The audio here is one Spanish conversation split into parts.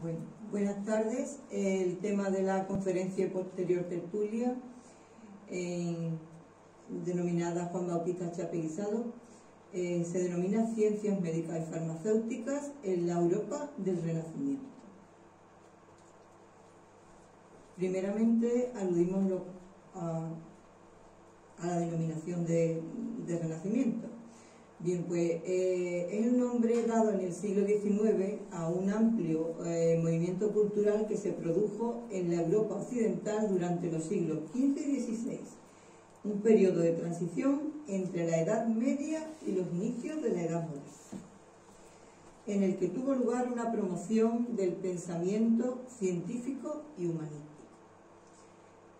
Bueno, buenas tardes. El tema de la conferencia y posterior tertulia, denominada Juan Bautista Chapelizado, se denomina Ciencias Médicas y Farmacéuticas en la Europa del Renacimiento. Primeramente aludimos a la denominación de Renacimiento. Bien, pues es el nombre dado en el siglo XIX a un amplio movimiento cultural que se produjo en la Europa occidental durante los siglos XV y XVI, un periodo de transición entre la Edad Media y los inicios de la Edad Moderna, en el que tuvo lugar una promoción del pensamiento científico y humanístico.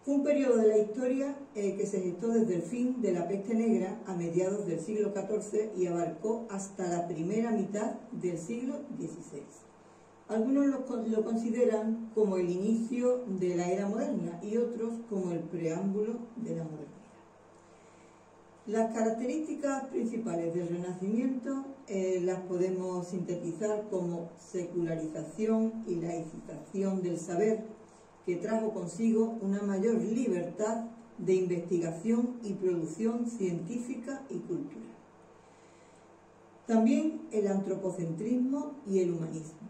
Fue un periodo de la historia que se gestó desde el fin de la peste negra a mediados del siglo XIV y abarcó hasta la primera mitad del siglo XVI. Algunos lo consideran como el inicio de la era moderna y otros como el preámbulo de la modernidad. Las características principales del Renacimiento las podemos sintetizar como secularización y laicización del saber, que trajo consigo una mayor libertad de investigación y producción científica y cultural. También el antropocentrismo y el humanismo.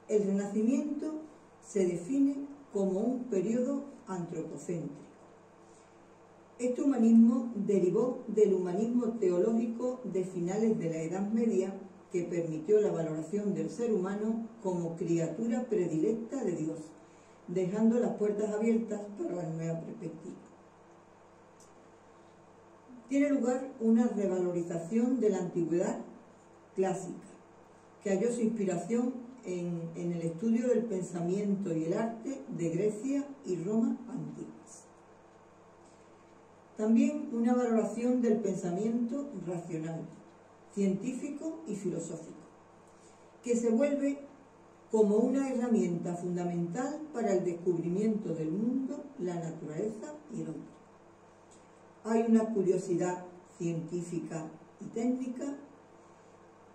El Renacimiento se define como un periodo antropocéntrico. Este humanismo derivó del humanismo teológico de finales de la Edad Media, que permitió la valoración del ser humano como criatura predilecta de Dios, dejando las puertas abiertas para la nueva perspectiva. Tiene lugar una revalorización de la antigüedad clásica, que halló su inspiración en el estudio del pensamiento y el arte de Grecia y Roma antiguas. También una valoración del pensamiento racional, científico y filosófico, que se vuelve como una herramienta fundamental para el descubrimiento del mundo, la naturaleza y el hombre. Hay una curiosidad científica y técnica.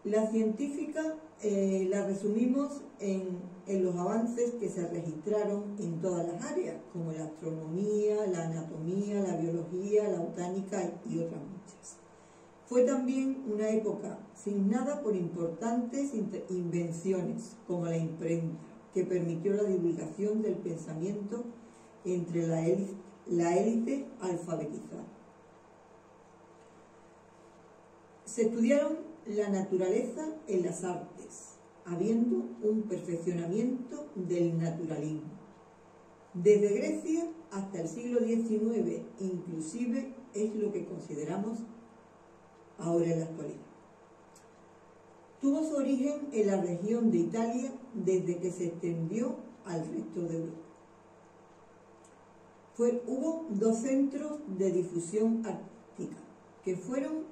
La científica la resumimos en los avances que se registraron en todas las áreas, como la astronomía, la anatomía, la biología, la botánica y otras muchas. Fue también una época signada por importantes invenciones, como la imprenta, que permitió la divulgación del pensamiento entre la élite alfabetizada. Se estudiaron la naturaleza en las artes, habiendo un perfeccionamiento del naturalismo. Desde Grecia hasta el siglo XIX, inclusive, es lo que consideramos ahora en la actualidad. Tuvo su origen en la región de Italia desde que se extendió al resto de Europa. Hubo dos centros de difusión artística, que fueron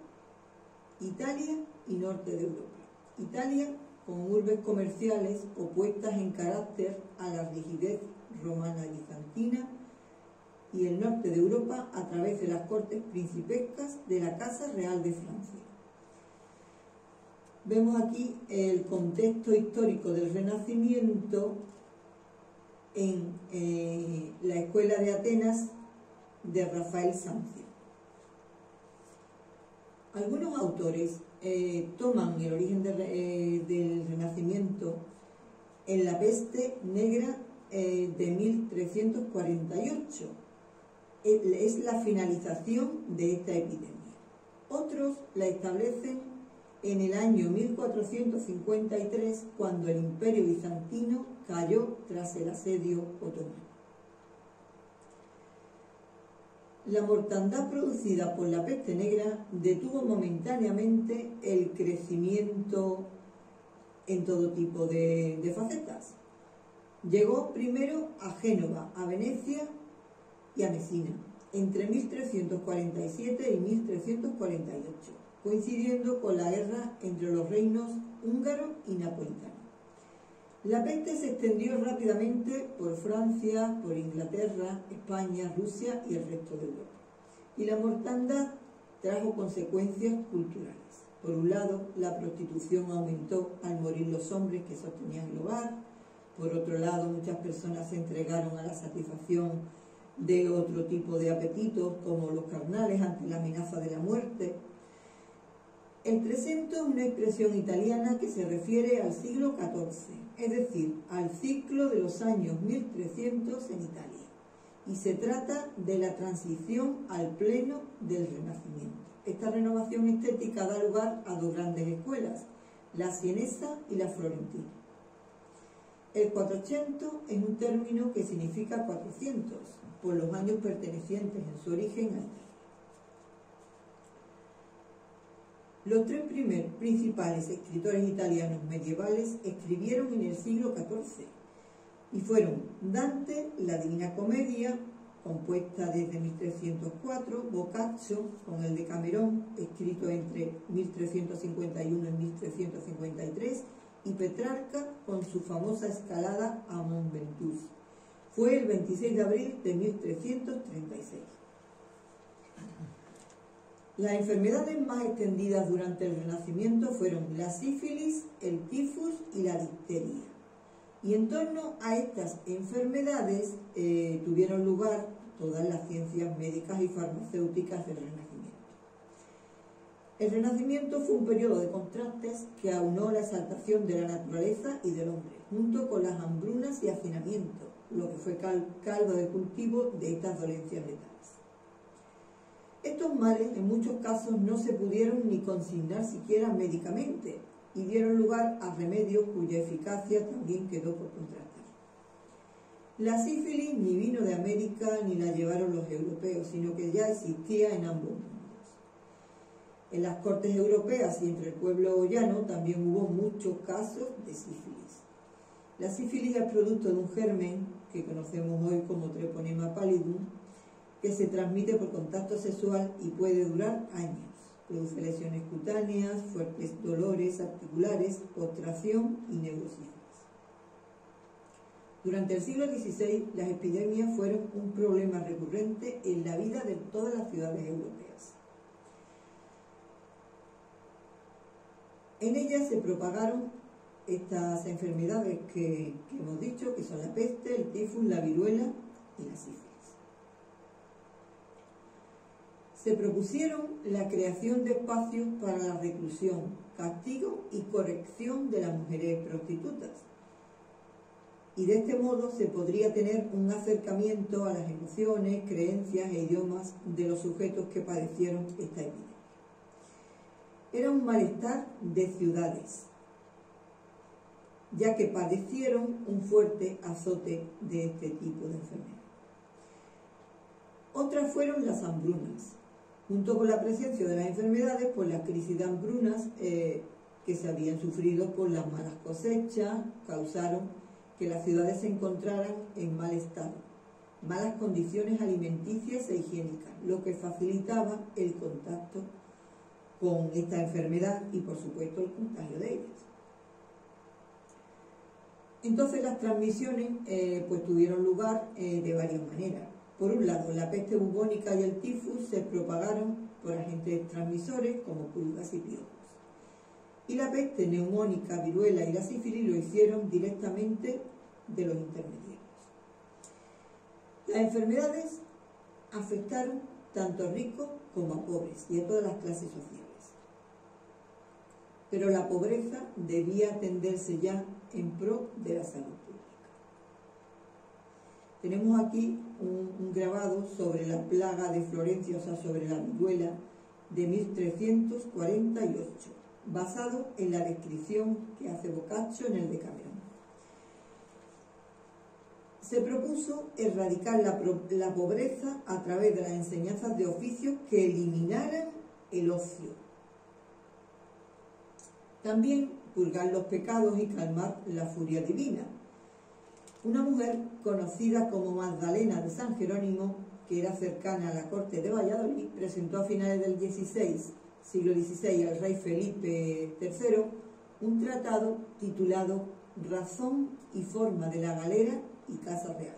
Italia y norte de Europa. Italia, con urbes comerciales opuestas en carácter a la rigidez romana y bizantina, y el norte de Europa a través de las cortes principescas de la Casa Real de Francia. Vemos aquí el contexto histórico del Renacimiento en la Escuela de Atenas de Rafael Sanzio. Algunos autores toman el origen del Renacimiento en la peste negra de 1348. Es la finalización de esta epidemia. Otros la establecen en el año 1453, cuando el Imperio bizantino cayó tras el asedio otomano. La mortandad producida por la peste negra detuvo momentáneamente el crecimiento en todo tipo de facetas. Llegó primero a Génova, a Venecia y a Mesina, entre 1347 y 1348, coincidiendo con la guerra entre los reinos húngaro y napolitano. La peste se extendió rápidamente por Francia, por Inglaterra, España, Rusia y el resto de Europa. Y la mortandad trajo consecuencias culturales. Por un lado, la prostitución aumentó al morir los hombres que sostenían el hogar. Por otro lado, muchas personas se entregaron a la satisfacción de otro tipo de apetitos, como los carnales, ante la amenaza de la muerte. El Trecento es una expresión italiana que se refiere al siglo XIV, es decir, al ciclo de los años 1300 en Italia, y se trata de la transición al pleno del Renacimiento. Esta renovación estética da lugar a dos grandes escuelas, la sienesa y la florentina. El 400 es un término que significa 400, por los años pertenecientes en su origen a Italia. Los tres principales escritores italianos medievales escribieron en el siglo XIV y fueron Dante, la Divina Comedia, compuesta desde 1304, Boccaccio, con el Decamerón, escrito entre 1351 y 1353, y Petrarca, con su famosa escalada a Mont Ventoux. Fue el 26 de abril de 1336. Las enfermedades más extendidas durante el Renacimiento fueron la sífilis, el tifus y la difteria. Y en torno a estas enfermedades tuvieron lugar todas las ciencias médicas y farmacéuticas del Renacimiento. El Renacimiento fue un periodo de contrastes que aunó la exaltación de la naturaleza y del hombre, junto con las hambrunas y hacinamiento, lo que fue caldo de cultivo de estas dolencias letales. Estos males en muchos casos no se pudieron ni consignar siquiera médicamente y dieron lugar a remedios cuya eficacia también quedó por contrastar. La sífilis ni vino de América ni la llevaron los europeos, sino que ya existía en ambos mundos. En las cortes europeas y entre el pueblo llano también hubo muchos casos de sífilis. La sífilis es producto de un germen que conocemos hoy como Treponema pallidum, que se transmite por contacto sexual y puede durar años. Produce lesiones cutáneas, fuertes dolores articulares, postración y neurosismos. Durante el siglo XVI, las epidemias fueron un problema recurrente en la vida de todas las ciudades europeas. En ellas se propagaron estas enfermedades que hemos dicho, que son la peste, el tifus, la viruela y la sífilis. Se propusieron la creación de espacios para la reclusión, castigo y corrección de las mujeres prostitutas. Y de este modo se podría tener un acercamiento a las emociones, creencias e idiomas de los sujetos que padecieron esta epidemia. Era un malestar de ciudades, ya que padecieron un fuerte azote de este tipo de enfermedad. Otras fueron las hambrunas. Junto con la presencia de las enfermedades, pues las crisis de hambrunas que se habían sufrido por las malas cosechas causaron que las ciudades se encontraran en mal estado, malas condiciones alimenticias e higiénicas, lo que facilitaba el contacto con esta enfermedad y, por supuesto, el contagio de ellas. Entonces las transmisiones pues tuvieron lugar de varias maneras. Por un lado, la peste bubónica y el tifus se propagaron por agentes transmisores como pulgas y piojos. Y la peste neumónica, viruela y la sífilis lo hicieron directamente de los intermediarios. Las enfermedades afectaron tanto a ricos como a pobres y a todas las clases sociales. Pero la pobreza debía atenderse ya en pro de la salud pública. Tenemos aquí un grabado sobre la plaga de Florencia, o sea, sobre la viruela de 1348, basado en la descripción que hace Boccaccio en el Decamerón. Se propuso erradicar la pobreza a través de las enseñanzas de oficios que eliminaran el ocio. También purgar los pecados y calmar la furia divina. Una mujer conocida como Magdalena de San Jerónimo, que era cercana a la corte de Valladolid, presentó a finales del siglo XVI al rey Felipe III un tratado titulado Razón y forma de la galera y casa real,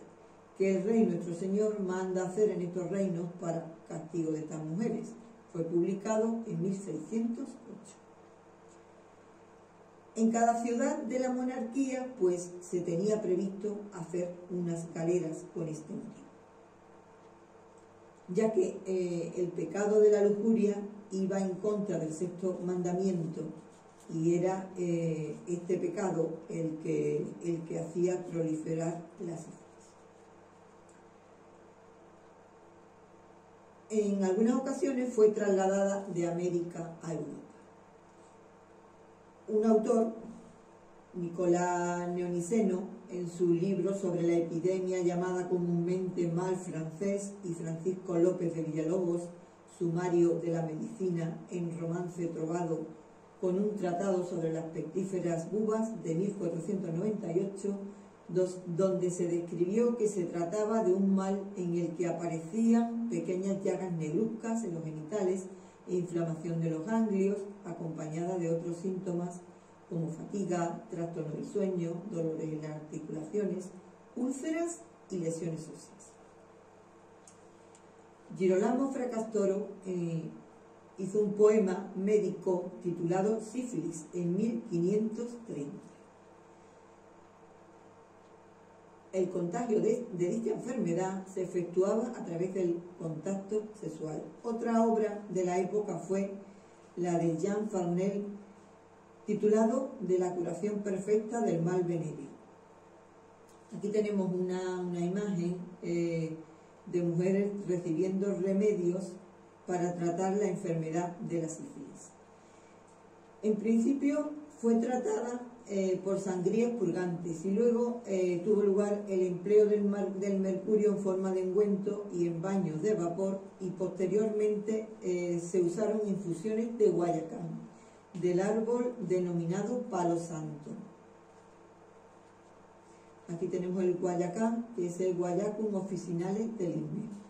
que el rey nuestro señor manda hacer en estos reinos para castigo de estas mujeres. Fue publicado en 1608. En cada ciudad de la monarquía, pues, se tenía previsto hacer unas galeras con este motivo, ya que el pecado de la lujuria iba en contra del sexto mandamiento y era este pecado el que hacía proliferar la sífilis. En algunas ocasiones fue trasladada de América a Europa. Un autor, Nicolás Neoniceno, en su libro sobre la epidemia llamada comúnmente mal francés, y Francisco López de Villalobos, Sumario de la Medicina en romance trovado con un tratado sobre las pectíferas bubas de 1498, donde se describió que se trataba de un mal en el que aparecían pequeñas llagas negruzcas en los genitales e inflamación de los ganglios, acompañada de otros síntomas como fatiga, trastorno del sueño, dolores en las articulaciones, úlceras y lesiones óseas. Girolamo Fracastoro hizo un poema médico titulado Sífilis en 1530. El contagio de dicha enfermedad se efectuaba a través del contacto sexual. Otra obra de la época fue la de Jean Farnell, titulado De la curación perfecta del mal venéreo. Aquí tenemos una imagen de mujeres recibiendo remedios para tratar la enfermedad de la sífilis. En principio fue tratada por sangrías purgantes y luego tuvo lugar el empleo del mercurio en forma de ungüento y en baños de vapor, y posteriormente se usaron infusiones de guayacán, del árbol denominado palo santo. Aquí tenemos el guayacán, que es el Guaiacum officinale del Linneo.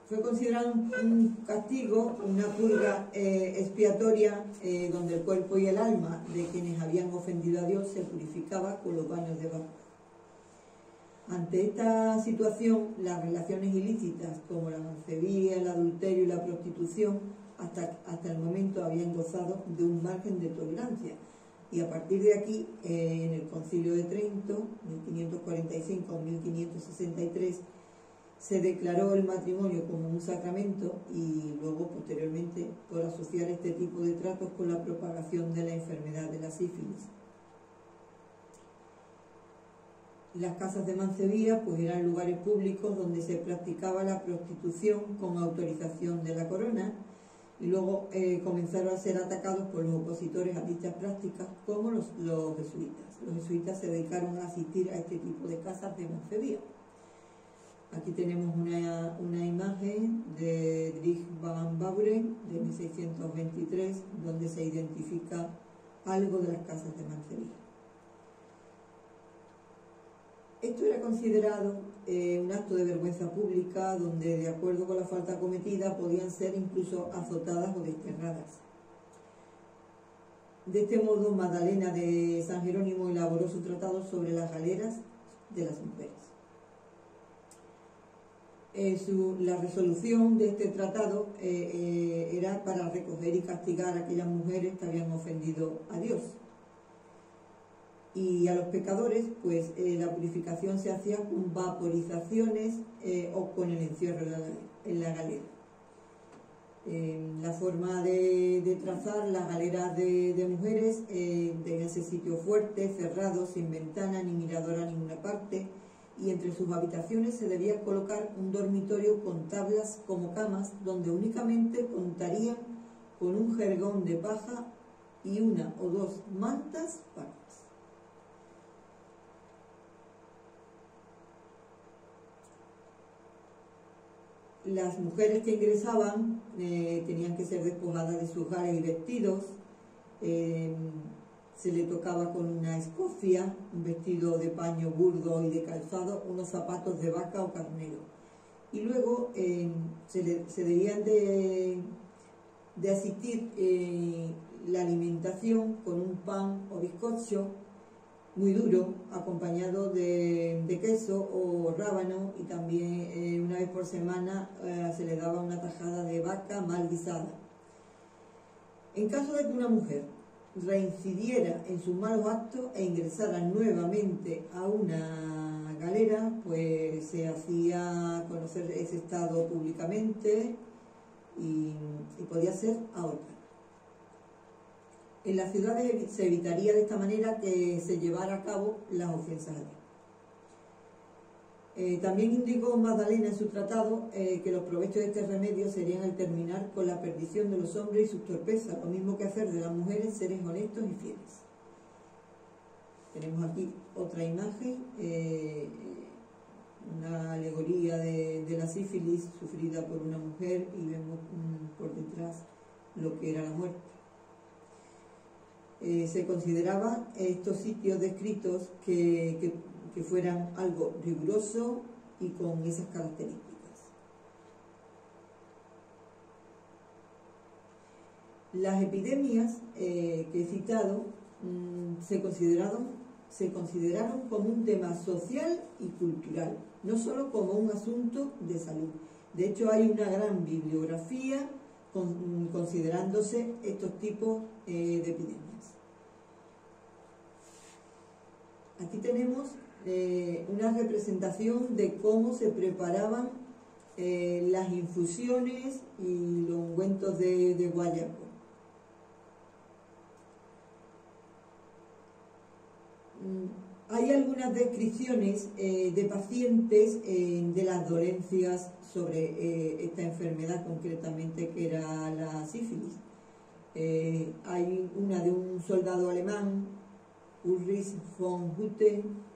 Fue considerado un castigo, una purga expiatoria, donde el cuerpo y el alma de quienes habían ofendido a Dios se purificaba con los baños de vapor. Ante esta situación, las relaciones ilícitas como la mancebía, el adulterio y la prostitución hasta el momento habían gozado de un margen de tolerancia, y a partir de aquí, en el Concilio de Trento, 1545-1563, se declaró el matrimonio como un sacramento, y luego posteriormente por asociar este tipo de tratos con la propagación de la enfermedad de la sífilis. Las casas de mancebía pues eran lugares públicos donde se practicaba la prostitución con autorización de la corona, y luego comenzaron a ser atacados por los opositores a dichas prácticas, como los jesuitas. Los jesuitas se dedicaron a asistir a este tipo de casas de mancebía. Aquí tenemos una imagen de Dries van Beuren de 1623, donde se identifica algo de las casas de mancebía. Esto era considerado un acto de vergüenza pública, donde, de acuerdo con la falta cometida, podían ser incluso azotadas o desterradas. De este modo, Magdalena de San Jerónimo elaboró su tratado sobre las galeras de las mujeres. La resolución de este tratado era para recoger y castigar a aquellas mujeres que habían ofendido a Dios. Y a los pecadores, pues la purificación se hacía con vaporizaciones o con el encierro en la galera. La forma de trazar las galeras de mujeres debía ser sitio fuerte, cerrado, sin ventana ni mirador a ninguna parte, y entre sus habitaciones se debía colocar un dormitorio con tablas como camas, donde únicamente contarían con un jergón de paja y una o dos mantas pardas. Las mujeres que ingresaban tenían que ser despojadas de sus gales y vestidos, se le tocaba con una escofia, un vestido de paño burdo y de calzado, unos zapatos de vaca o carnero. Y luego se debían de asistir la alimentación con un pan o bizcocho muy duro, acompañado de queso o rábano, y también una vez por semana se le daba una tajada de vaca mal guisada. En caso de que una mujer reincidiera en sus malos actos e ingresara nuevamente a una galera, pues se hacía conocer ese estado públicamente y podía ser ahorcada. En las ciudades se evitaría de esta manera que se llevara a cabo las ofensas allí. También indicó Magdalena en su tratado que los provechos de este remedio serían el terminar con la perdición de los hombres y sus torpezas, lo mismo que hacer de las mujeres seres honestos y fieles. Tenemos aquí otra imagen, una alegoría de la sífilis sufrida por una mujer, y vemos por detrás lo que era la muerte. Se consideraba estos sitios descritos que fueran algo riguroso y con esas características. Las epidemias que he citado se consideraron como un tema social y cultural, no solo como un asunto de salud. De hecho, hay una gran bibliografía considerándose estos tipos de epidemias. Aquí tenemos una representación de cómo se preparaban las infusiones y los ungüentos de guayaco. Hay algunas descripciones de pacientes de las dolencias sobre esta enfermedad, concretamente, que era la sífilis. Hay una de un soldado alemán, Ulrich von Hutten,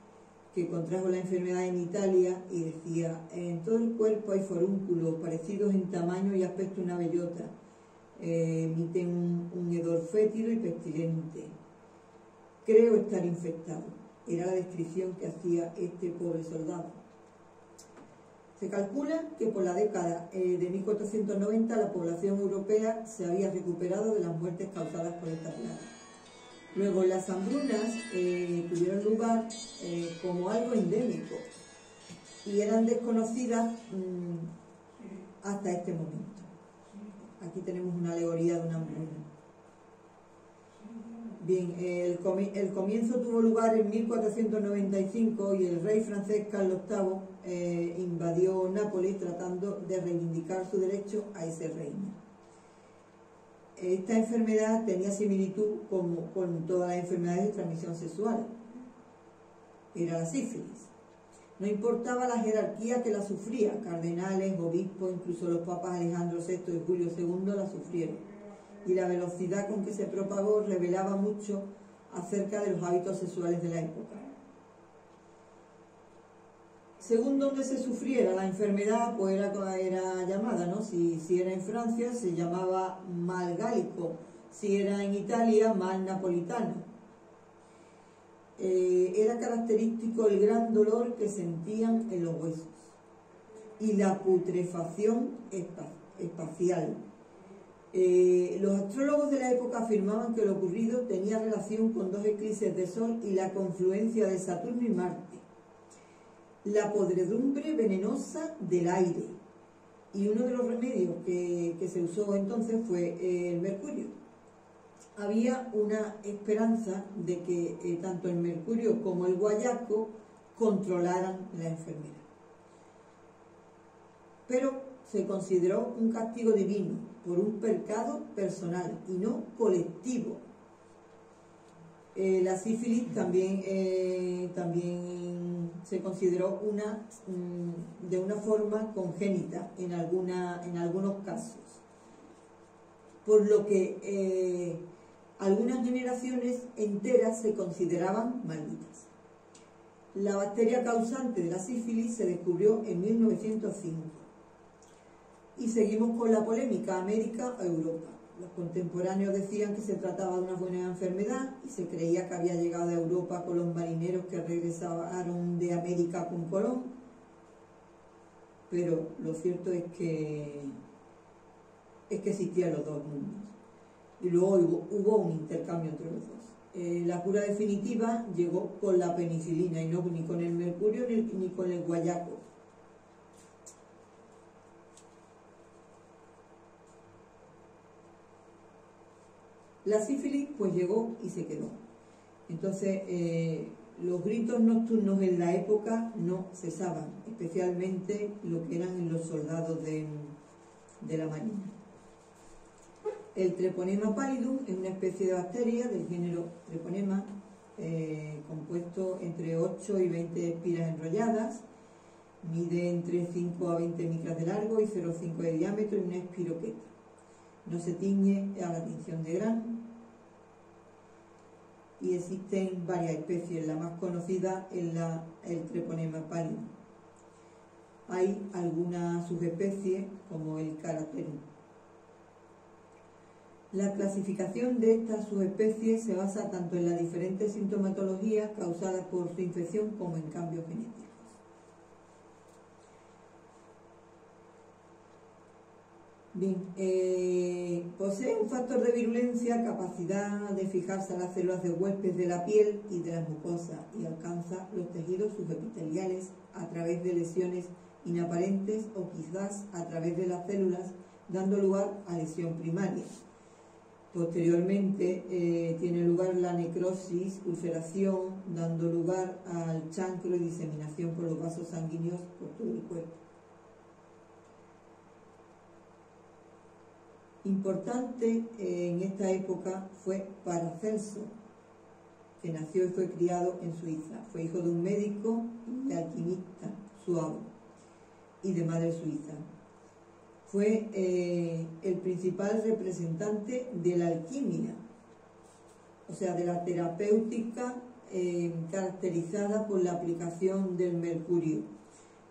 que contrajo la enfermedad en Italia, y decía: en todo el cuerpo hay forúnculos parecidos en tamaño y aspecto a una bellota, emiten un hedor fétido y pestilente. Creo estar infectado. Era la descripción que hacía este pobre soldado. Se calcula que por la década de 1490 la población europea se había recuperado de las muertes causadas por esta plaga. Luego, las hambrunas tuvieron lugar como algo endémico y eran desconocidas hasta este momento. Aquí tenemos una alegoría de una hambruna. Bien, el comienzo tuvo lugar en 1495 y el rey francés Carlos VIII invadió Nápoles tratando de reivindicar su derecho a ese reino. Esta enfermedad tenía similitud con todas las enfermedades de transmisión sexual. Era la sífilis. No importaba la jerarquía que la sufría, cardenales, obispos, incluso los papas Alejandro VI y Julio II la sufrieron. Y la velocidad con que se propagó revelaba mucho acerca de los hábitos sexuales de la época. Según donde se sufriera la enfermedad, pues era llamada, ¿no? Si era en Francia, se llamaba mal gálico; si era en Italia, mal napolitano. Era característico el gran dolor que sentían en los huesos y la putrefacción espacial. Los astrólogos de la época afirmaban que lo ocurrido tenía relación con dos eclipses de Sol y la confluencia de Saturno y Marte, la podredumbre venenosa del aire, y uno de los remedios que se usó entonces fue el mercurio. Había una esperanza de que tanto el mercurio como el guayaco controlaran la enfermedad. Pero se consideró un castigo divino por un pecado personal y no colectivo. La sífilis también se consideró de una forma congénita en algunos casos, por lo que algunas generaciones enteras se consideraban malditas. La bacteria causante de la sífilis se descubrió en 1905. Y seguimos con la polémica: América o Europa. Los contemporáneos decían que se trataba de una buena enfermedad y se creía que había llegado a Europa con los marineros que regresaron de América con Colón. Pero lo cierto es que existían los dos mundos. Y luego hubo un intercambio entre los dos. la cura definitiva llegó con la penicilina y no ni con el mercurio ni con el guayaco. La sífilis pues llegó y se quedó. Entonces los gritos nocturnos en la época no cesaban, especialmente lo que eran los soldados de la marina. El Treponema pallidum es una especie de bacteria del género Treponema, compuesto entre 8 y 20 espiras enrolladas, mide entre 5 a 20 micras de largo y 0,5 de diámetro y una espiroqueta. No se tiñe a la tinción de grano y existen varias especies. La más conocida es el Treponema pallidum. Hay algunas subespecies como el Caraterum. La clasificación de estas subespecies se basa tanto en las diferentes sintomatologías causadas por su infección como en cambios genéticos. Bien, posee un factor de virulencia, capacidad de fijarse a las células de huésped de la piel y de las mucosas y alcanza los tejidos subepiteliales a través de lesiones inaparentes o quizás a través de las células, dando lugar a lesión primaria. Posteriormente tiene lugar la necrosis, ulceración, dando lugar al chancro y diseminación por los vasos sanguíneos por todo el cuerpo. Importante en esta época fue Paracelso, que nació y fue criado en Suiza. Fue hijo de un médico y de alquimista suavo y de madre suiza. Fue el principal representante de la alquimia, o sea, de la terapéutica caracterizada por la aplicación del mercurio.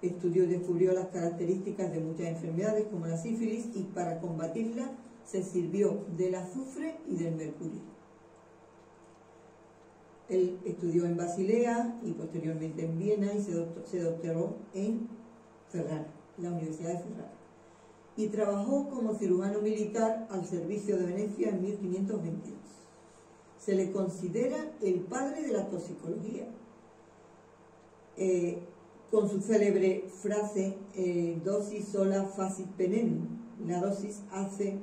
Estudió y descubrió las características de muchas enfermedades como la sífilis y para combatirla se sirvió del azufre y del mercurio. Él estudió en Basilea y posteriormente en Viena y se doctoró en Ferrara, la Universidad de Ferrara. Y trabajó como cirujano militar al servicio de Venecia en 1522. Se le considera el padre de la toxicología. Con su célebre frase dosis sola facit venenum, la dosis hace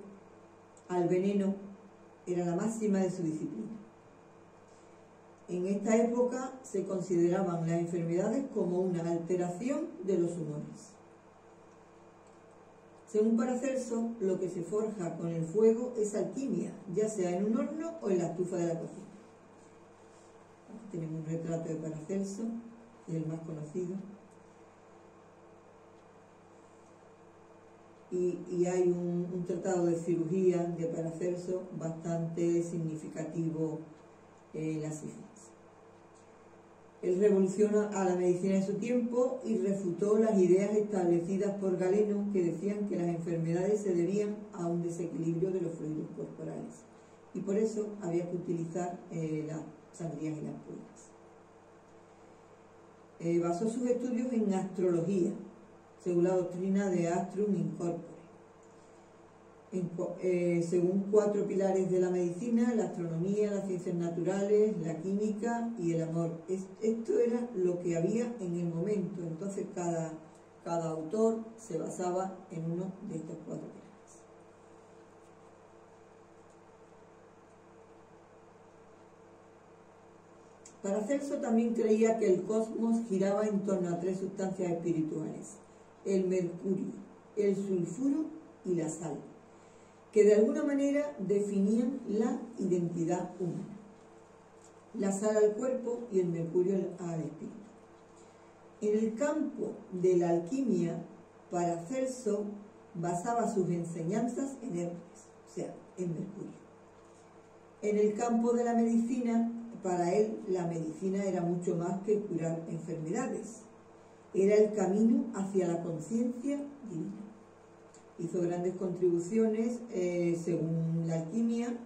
al veneno, era la máxima de su disciplina. En esta época se consideraban las enfermedades como una alteración de los humores. Según Paracelso, lo que se forja con el fuego es alquimia, ya sea en un horno o en la estufa de la cocina. Aquí tenemos un retrato de Paracelso, el más conocido. Y hay un tratado de cirugía de Paracelso bastante significativo en la sífilis. Él revoluciona a la medicina de su tiempo y refutó las ideas establecidas por Galeno que decían que las enfermedades se debían a un desequilibrio de los fluidos corporales y por eso había que utilizar las sangrías y las pulgas. Basó sus estudios en astrología, según la doctrina de Astrum in Corpore. Según 4 pilares de la medicina: la astronomía, las ciencias naturales, la química y el amor. Esto era lo que había en el momento, entonces cada autor se basaba en uno de estos 4 pilares. Paracelso también creía que el cosmos giraba en torno a 3 sustancias espirituales: el mercurio, el sulfuro y la sal, que de alguna manera definían la identidad humana. La sal al cuerpo y el mercurio al espíritu. En el campo de la alquimia, Paracelso basaba sus enseñanzas en Hércules, o sea, en mercurio. En el campo de la medicina, para él la medicina era mucho más que curar enfermedades. Era el camino hacia la conciencia divina. Hizo grandes contribuciones según la alquimia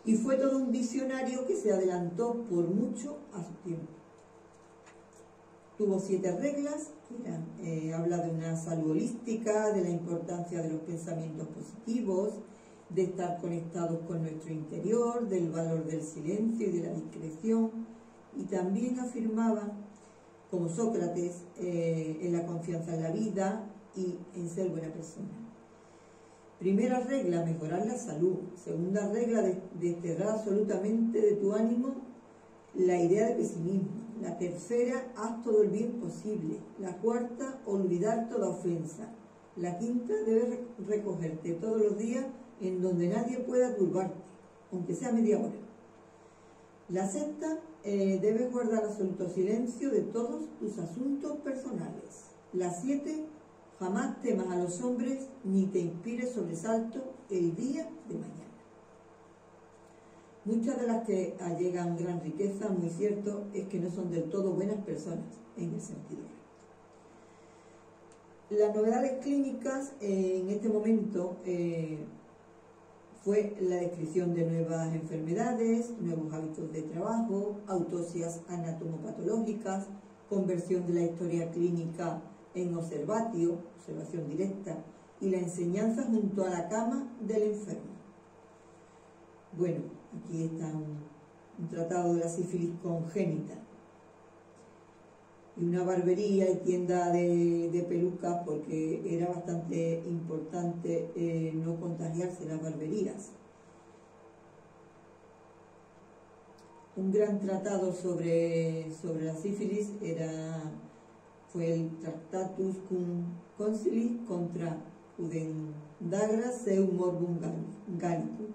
y fue todo un visionario que se adelantó por mucho a su tiempo. Tuvo 7 reglas, habla de una salud holística, de la importancia de los pensamientos positivos, de estar conectados con nuestro interior, del valor del silencio y de la discreción, y también afirmaba, como Sócrates, en la confianza en la vida y en ser buena persona. Primera regla, mejorar la salud. Segunda regla, desterrar absolutamente de tu ánimo la idea de pesimismo. La tercera, haz todo el bien posible. La cuarta, olvidar toda ofensa. La quinta, debes recogerte todos los días en donde nadie pueda turbarte, aunque sea media hora. La sexta, debes guardar absoluto silencio de todos tus asuntos personales. La 7, jamás temas a los hombres ni te inspires sobresalto el día de mañana. Muchas de las que allegan gran riqueza, muy cierto, es que no son del todo buenas personas en el sentido real. Las novedades clínicas en este momento fue la descripción de nuevas enfermedades, nuevos hábitos de trabajo, autopsias anatomopatológicas, conversión de la historia clínica en observación directa, y la enseñanza junto a la cama del enfermo. Bueno, aquí está un tratado de la sífilis congénita, y una barbería y tienda de pelucas, porque era bastante importante no contagiarse en las barberías. Un gran tratado sobre la sífilis fue el Tractatus cum concilis contra Pudendagra seu morbum Gallicum.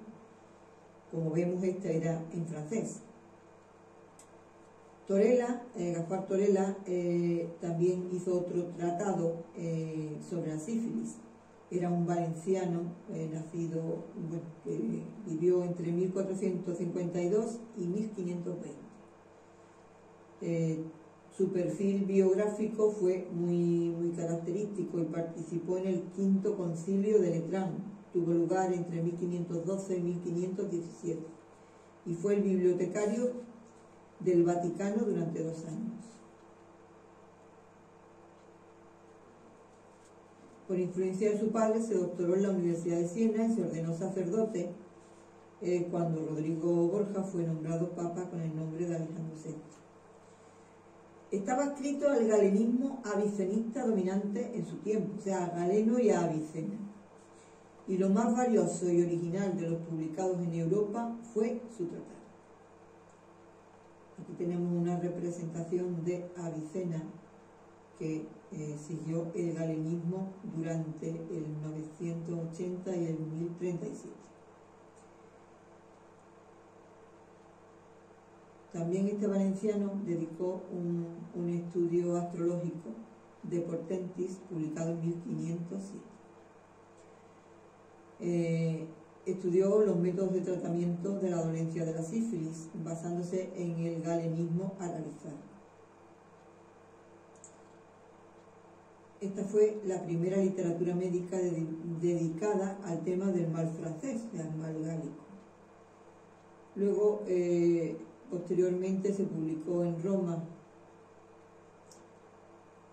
Como vemos, esta era en francés. Torella, Gaspar Torella, también hizo otro tratado sobre la sífilis. Era un valenciano nacido, que vivió entre 1452 y 1520. Su perfil biográfico fue muy característico y participó en el quinto concilio de Letrán. Tuvo lugar entre 1512 y 1517 y fue el bibliotecario del Vaticano durante 2 años. Por influencia de su padre se doctoró en la Universidad de Siena y se ordenó sacerdote cuando Rodrigo Borja fue nombrado papa con el nombre de Alejandro VI. Estaba adscrito al galenismo avicenista dominante en su tiempo, o sea, a Galeno y a Avicena. Y lo más valioso y original de los publicados en Europa fue su tratado. Aquí tenemos una representación de Avicena, que siguió el galenismo durante el 980 y el 1037. También este valenciano dedicó un estudio astrológico de Portentis, publicado en 1507. Estudió los métodos de tratamiento de la dolencia de la sífilis, basándose en el galenismo aralizado. Esta fue la primera literatura médica dedicada al tema del mal francés, del mal gálico. Luego, posteriormente, se publicó en Roma.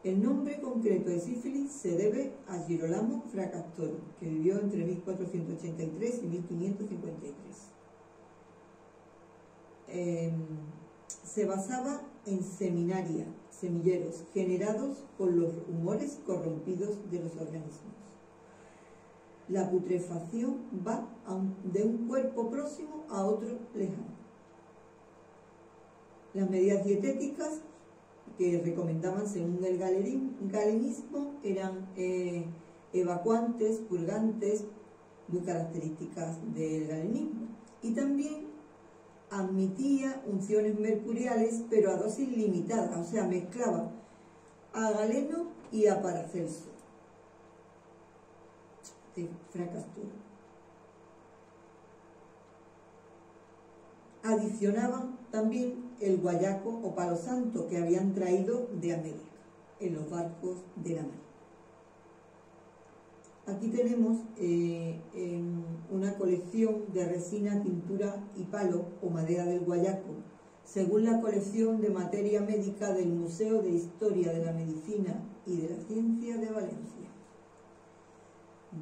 El nombre concreto de sífilis se debe a Girolamo Fracastoro, que vivió entre 1483 y 1553. Se basaba en semilleros generados por los humores corrompidos de los organismos. La putrefacción va de un cuerpo próximo a otro lejano. Las medidas dietéticas que recomendaban según el galenismo eran evacuantes, purgantes, muy características del galenismo, y también admitía unciones mercuriales, pero a dosis limitada, o sea, mezclaba a Galeno y a Paracelso de Fracastoro. Adicionaban también el guayaco o palo santo que habían traído de América en los barcos de la mar. Aquí tenemos una colección de resina, tintura y palo o madera del guayaco, según la colección de materia médica del Museo de Historia de la Medicina y de la Ciencia de Valencia.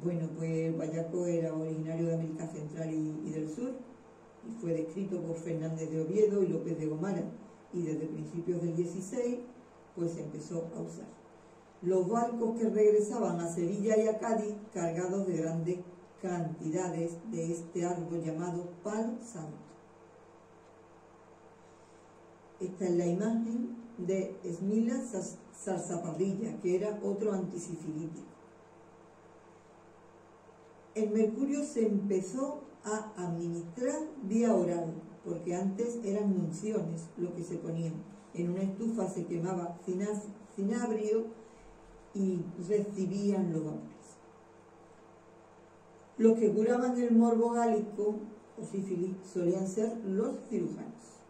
Bueno, pues el guayaco era originario de América Central y del Sur, y fue descrito por Fernández de Oviedo y López de Gomara, y desde principios del 16 pues se empezó a usar. Los barcos que regresaban a Sevilla y a Cádiz cargados de grandes cantidades de este árbol llamado palo santo. Esta es la imagen de Esmila zarzaparrilla, que era otro antisifilítico. El mercurio se empezó a administrar vía oral, porque antes eran unciones lo que se ponían. En una estufa se quemaba cinabrio y recibían los vapores. Los que curaban el morbo gálico o sífilis solían ser los cirujanos,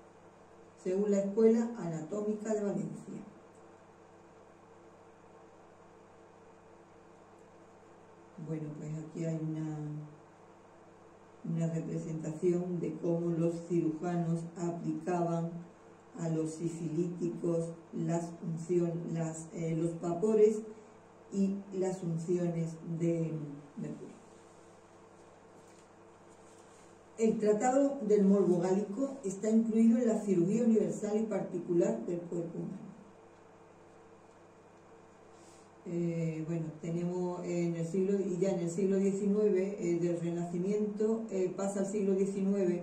según la Escuela Anatómica de Valencia. Bueno, pues aquí hay una representación de cómo los cirujanos aplicaban a los sifilíticos los vapores y las unciones de mercurio. El tratado del morbo gálico está incluido en la cirugía universal y particular del cuerpo humano. Bueno, tenemos en el siglo XIX, del Renacimiento, pasa al siglo XIX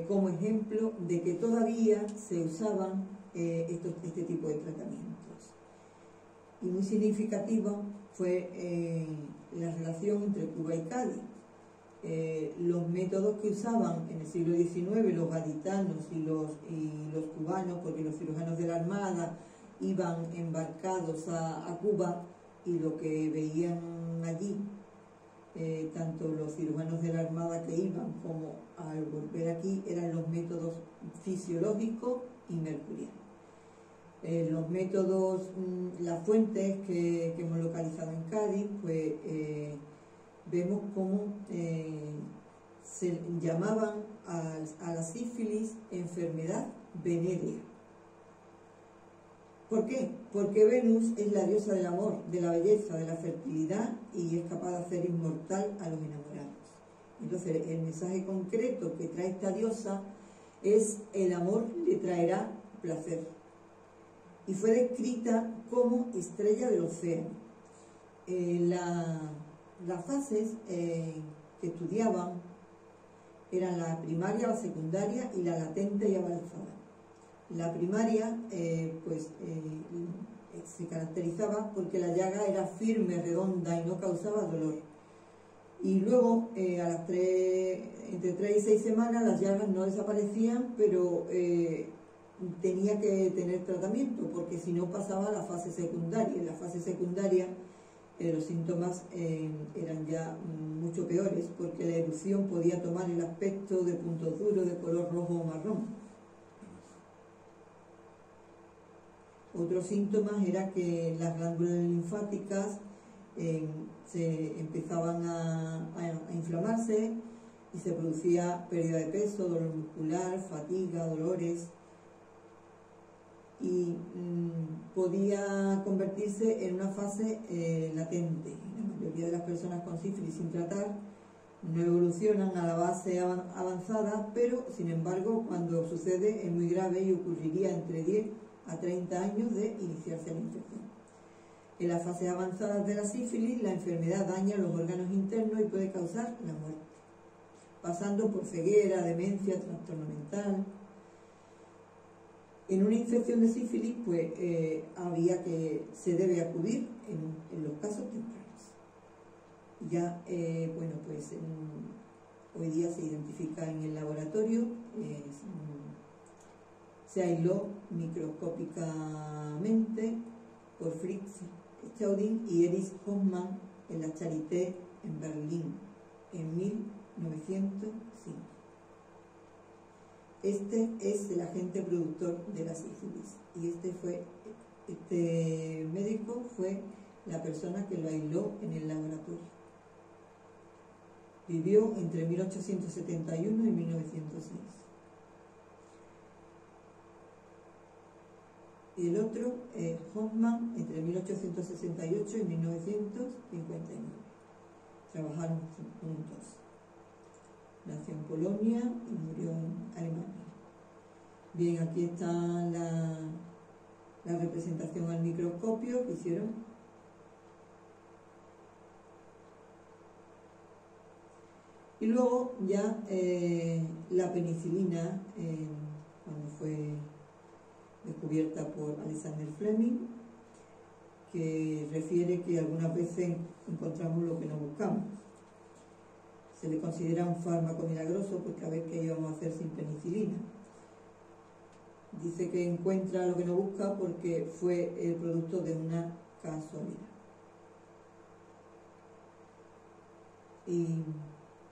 como ejemplo de que todavía se usaban este tipo de tratamientos. Y muy significativa fue la relación entre Cuba y Cádiz. Los métodos que usaban en el siglo XIX los gaditanos y los cubanos, porque los cirujanos de la Armada iban embarcados a Cuba, y lo que veían allí, tanto los cirujanos de la Armada que iban como al volver aquí, eran los métodos fisiológicos y mercurianos. Los métodos, las fuentes que hemos localizado en Cádiz, pues vemos cómo se llamaban a la sífilis enfermedad venérea. ¿Por qué? Porque Venus es la diosa del amor, de la belleza, de la fertilidad, y es capaz de hacer inmortal a los enamorados. Entonces, el mensaje concreto que trae esta diosa es: el amor le traerá placer. Y fue descrita como estrella del océano. Las fases que estudiaban eran la primaria, la secundaria y la latente y avanzada. La primaria se caracterizaba porque la llaga era firme, redonda y no causaba dolor. Y luego, entre 3 y 6 semanas, las llagas no desaparecían, pero tenía que tener tratamiento, porque si no pasaba a la fase secundaria. En la fase secundaria los síntomas eran ya mucho peores, porque la erupción podía tomar el aspecto de puntos duros de color rojo o marrón. Otros síntomas era que las glándulas linfáticas se empezaban a inflamarse, y se producía pérdida de peso, dolor muscular, fatiga, dolores, y podía convertirse en una fase latente. La mayoría de las personas con sífilis sin tratar no evolucionan a la base avanzada, pero sin embargo, cuando sucede, es muy grave y ocurriría entre 10 a 30 años de iniciarse la infección. En las fases avanzadas de la sífilis, la enfermedad daña los órganos internos y puede causar la muerte, pasando por ceguera, demencia, trastorno mental. En una infección de sífilis, pues se debe acudir en los casos tempranos. Ya, hoy día se identifica en el laboratorio, se aisló microscópicamente por Fritz Staudin y Erich Hoffmann en la Charité en Berlín en 1905. Este es el agente productor de la sífilis, y este médico fue la persona que lo aisló en el laboratorio. Vivió entre 1871 y 1906. Y el otro, Hoffmann, entre 1868 y 1959. trabajaron juntos. Nació en Polonia y murió en Alemania. Bien, aquí está la representación al microscopio que hicieron. Y luego ya la penicilina, cuando fue descubierta por Alexander Fleming, que refiere que algunas veces encontramos lo que no buscamos. Se le considera un fármaco milagroso porque a ver qué íbamos a hacer sin penicilina. Dice que encuentra lo que no busca porque fue el producto de una casualidad. Y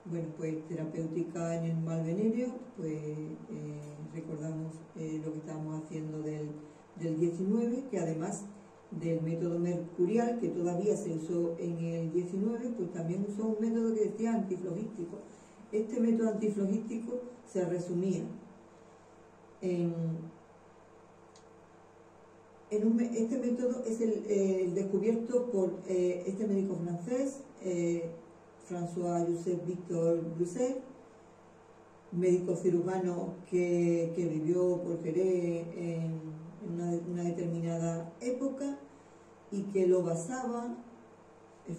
bueno, pues terapéutica en el mal venéreo, pues recordamos lo que estábamos haciendo del 19, que además del método mercurial, que todavía se usó en el 19, pues también usó un método que decía antiflogístico. Este método antiflogístico se resumía este método es el descubierto por este médico francés, François-Joseph Victor Broussais, médico cirujano que vivió por Jerez en una determinada época y que lo basaba,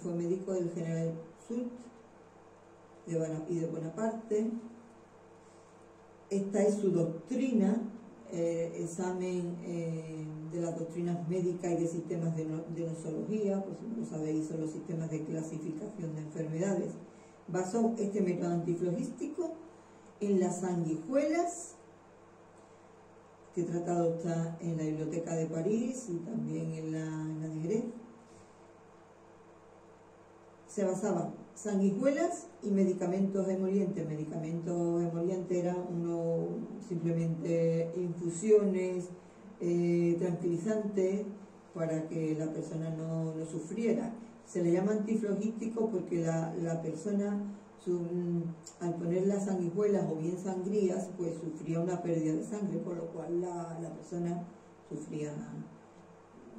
fue médico del general Soult y de Bonaparte. Esta es su doctrina, examen de las doctrinas médicas y de sistemas de nosología, por si no lo sabéis, son los sistemas de clasificación de enfermedades. Basó este método antiflogístico en las sanguijuelas. Este tratado está en la Biblioteca de París y también en la de Jerez. Se basaba sanguijuelas y medicamentos emolientes. Medicamentos emolientes eran simplemente infusiones tranquilizantes para que la persona no sufriera. Se le llama antiflogístico porque la persona al poner las sanguijuelas o bien sangrías, pues sufría una pérdida de sangre, por lo cual la persona sufría,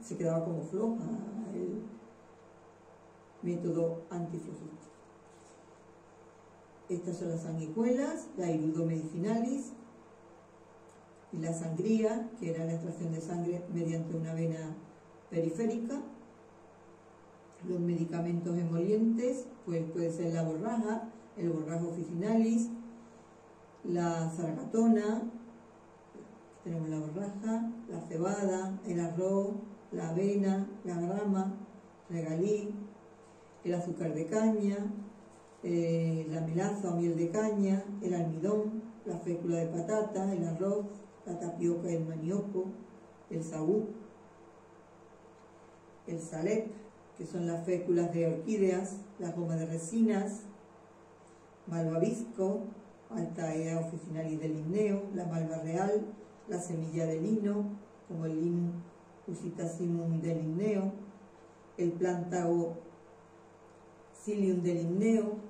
se quedaba como floja. El método antiflogístico. Estas son las sanguijuelas, la irido medicinalis y la sangría, que era la extracción de sangre mediante una vena periférica. Los medicamentos emolientes, pues puede ser la borraja, el borrajo officinalis, la zargatona, tenemos la borraja, la cebada, el arroz, la avena, la grama, regalí, el azúcar de caña, la melaza o miel de caña, el almidón, la fécula de patata, el arroz, la tapioca y el manioco, el sagú, el salep, que son las féculas de orquídeas, la goma de resinas, malvavisco, Altaea officinalis del ligneo, la malva real, la semilla de lino, como el Linum usitasimum del ligneo, el plántago Psyllium del ligneo.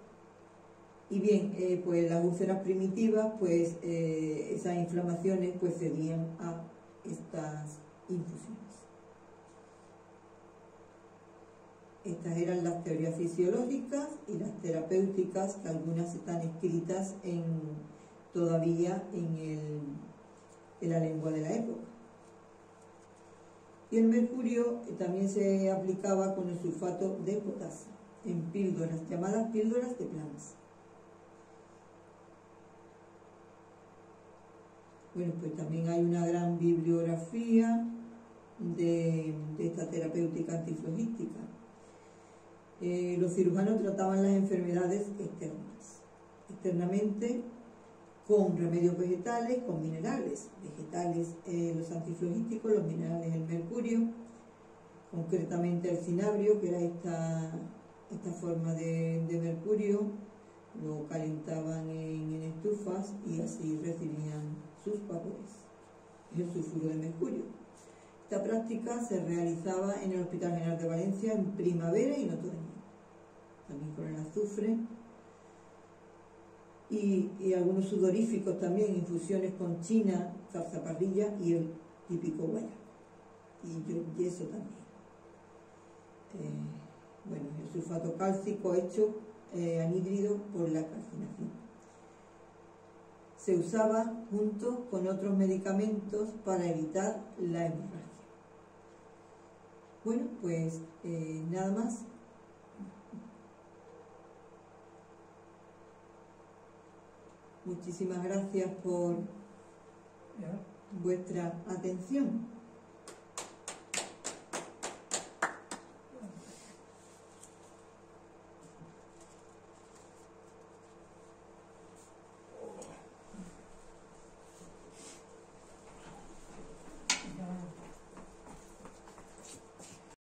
Y bien, pues las úlceras primitivas, pues esas inflamaciones pues cedían a estas infusiones. Estas eran las teorías fisiológicas y las terapéuticas, que algunas están escritas todavía en la lengua de la época. Y el mercurio también se aplicaba con el sulfato de potasio, en píldoras, llamadas píldoras de Planck. Bueno, pues también hay una gran bibliografía de esta terapéutica antiflogística. Los cirujanos trataban las enfermedades externamente con remedios vegetales, con minerales. Vegetales, los antiflogísticos, los minerales, el mercurio, concretamente el cinabrio, que era esta forma de mercurio, lo calentaban en estufas y así recibían sus vapores. Es el sulfuro de mercurio. Esta práctica se realizaba en el Hospital General de Valencia en primavera y en otoño, también con el azufre y algunos sudoríficos también, infusiones con china, zarzaparrilla y el típico guayabo y yeso también. Bueno, el sulfato cálcico hecho anhídrido por la calcinación. Se usaba junto con otros medicamentos para evitar la hemorragia. Bueno, pues nada más. Muchísimas gracias por vuestra atención.